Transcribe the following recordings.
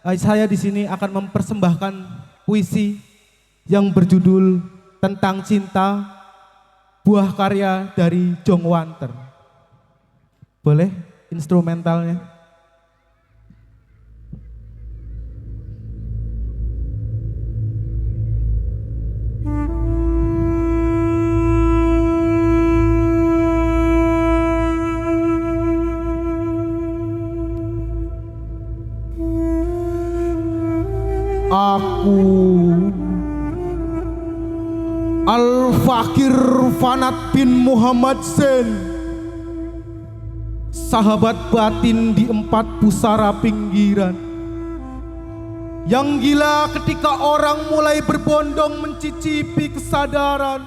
Saya di sini akan mempersembahkan puisi yang berjudul tentang cinta, buah karya dari Jong Wanter. Boleh instrumentalnya? Aku Al-Fakir Fanat bin Muhammad Zain, sahabat batin di 4 pusara pinggiran, yang gila ketika orang mulai berbondong mencicipi kesadaran,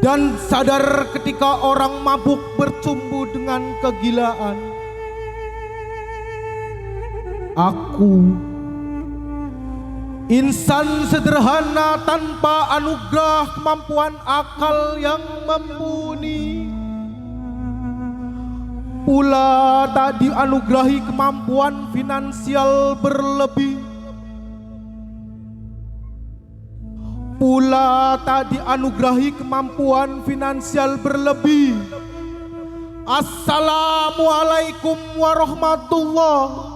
dan sadar ketika orang mabuk bercumbu dengan kegilaan. Aku insan sederhana tanpa anugerah kemampuan akal yang mumpuni, pula tak dianugerahi kemampuan finansial berlebih, Assalamualaikum warahmatullahi.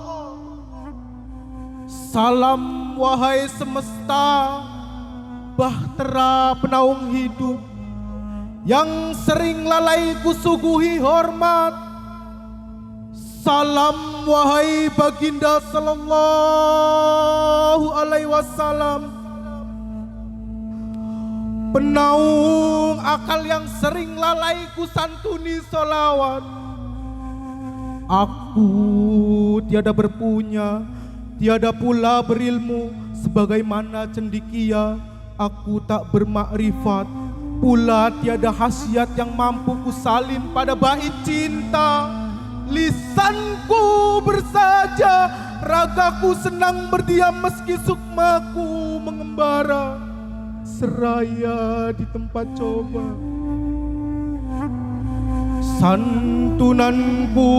Salam wahai semesta, bahtera penaung hidup, yang sering lalai kusuguhi hormat. Salam wahai baginda sallallahu alaihi wasallam, penaung akal yang sering lalai kusantuni solawat. Aku tiada berpunya, tiada pula berilmu, sebagaimana cendikia aku tak bermakrifat, pula tiada khasiat yang mampu kusalin pada bait cinta. Lisanku bersaja, ragaku senang berdiam meski sukmaku mengembara seraya di tempat coba. Santunanku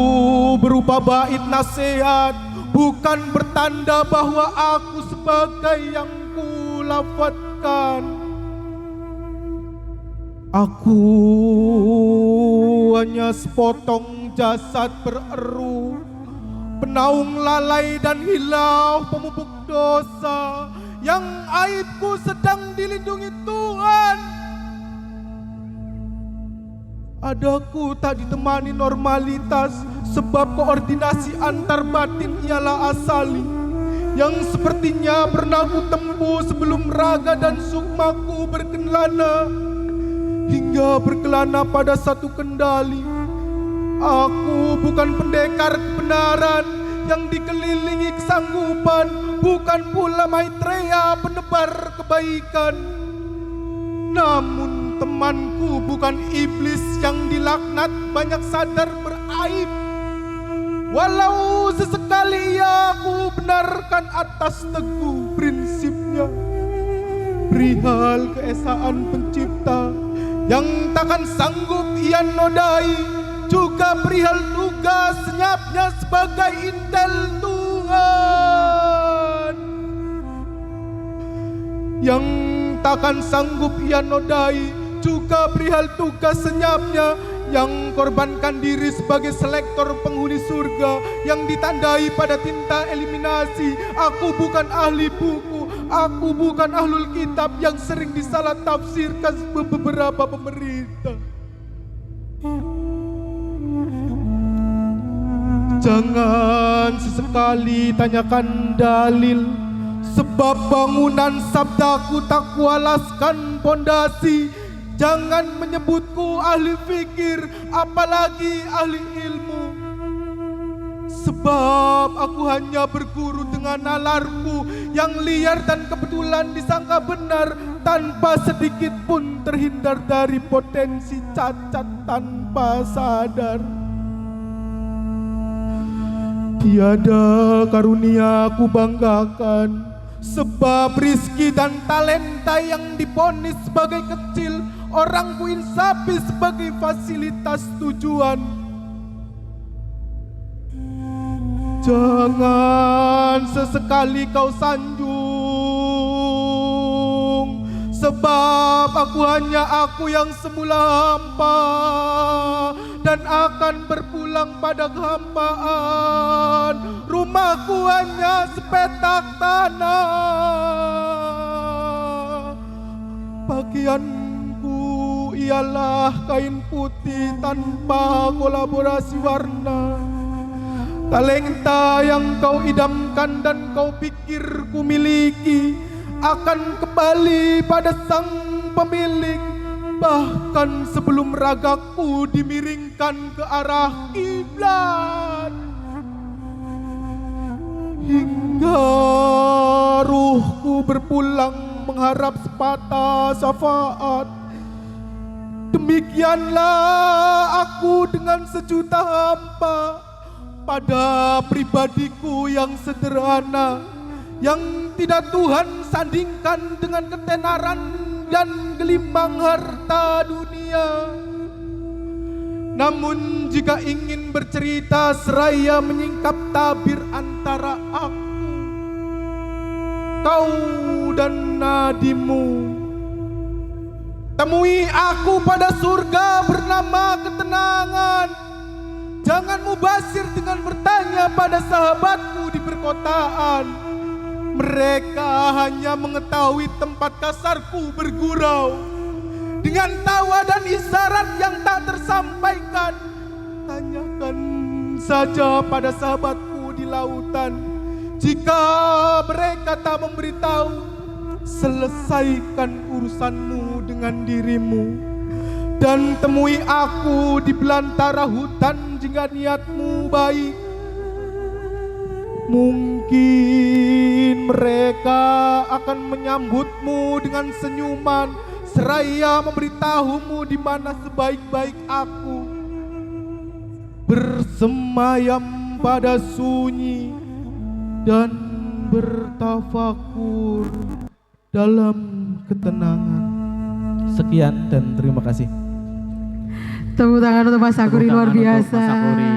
berupa bait nasihat, bukan bertanda bahwa aku sebagai yang kulafatkan. Aku hanya sepotong jasad bereru, penaung lalai dan hilau pemupuk dosa, yang aibku sedang dilindungi Tuhan. Adaku tak ditemani normalitas, sebab koordinasi antar batin ialah asali, yang sepertinya pernah ku tempuh sebelum raga dan sukmaku berkelana, hingga berkelana pada satu kendali. Aku bukan pendekar kebenaran yang dikelilingi kesanggupan, bukan pula Maitreya penebar kebaikan. Namun temanku bukan iblis yang dilaknat banyak sadar beraib, walau sesekali ia aku benarkan atas teguh prinsipnya, perihal keesaan pencipta yang takkan sanggup ia nodai, juga perihal tugas senyapnya sebagai intel Tuhan yang takkan sanggup ia nodai, juga perihal tugas senyapnya yang korbankan diri sebagai selektor penghuni surga yang ditandai pada tinta eliminasi. Aku bukan ahli buku, aku bukan ahlul kitab yang sering disalah tafsirkan beberapa pemerintah. Jangan sesekali tanyakan dalil, sebab bangunan sabdaku tak kualaskan pondasi. Jangan menyebutku ahli fikir, apalagi ahli ilmu, sebab aku hanya berguru dengan nalarku yang liar dan kebetulan disangka benar, tanpa sedikit pun terhindar dari potensi cacat tanpa sadar. Tiada karunia ku banggakan, sebab rizki dan talenta yang diponis sebagai kecil, orang ku insafi sebagai fasilitas tujuan. Jangan sesekali kau sanjung, sebab aku hanya aku yang semula hamba dan akan berpulang pada kehampaan. Rumahku hanya sepetak tanah. Pakaianku ialah kain putih tanpa kolaborasi warna. Talenta yang kau idamkan dan kau pikir ku miliki akan kembali pada sang pemilik, bahkan sebelum ragaku dimiringkan ke arah kiblat. Hingga ruhku berpulang mengharap sepatah syafaat. Demikianlah aku dengan sejuta hamba pada pribadiku yang sederhana, yang tidak Tuhan sandingkan dengan ketenaran dan gelimbang harta dunia. Namun jika ingin bercerita seraya menyingkap tabir antara aku, kau dan nadimu, temui aku pada surga bernama ketenangan. Jangan mubasir dengan bertanya pada sahabatku di perkotaan. Mereka hanya mengetahui tempat kasarku bergurau. Dengan tawa dan isyarat yang tak tersampaikan, tanyakan saja pada sahabatku di lautan. Jika mereka tak memberitahu, selesaikan urusanmu dengan dirimu. Dan temui aku di belantara hutan jika niatmu baik. Mungkin mereka akan menyambutmu dengan senyuman seraya memberitahumu di mana sebaik-baik aku bersemayam pada sunyi dan bertafakur dalam ketenangan. Sekian dan terima kasih. Tepuk tangan untuk Mas Sakuri, luar biasa. Mas Sakuri.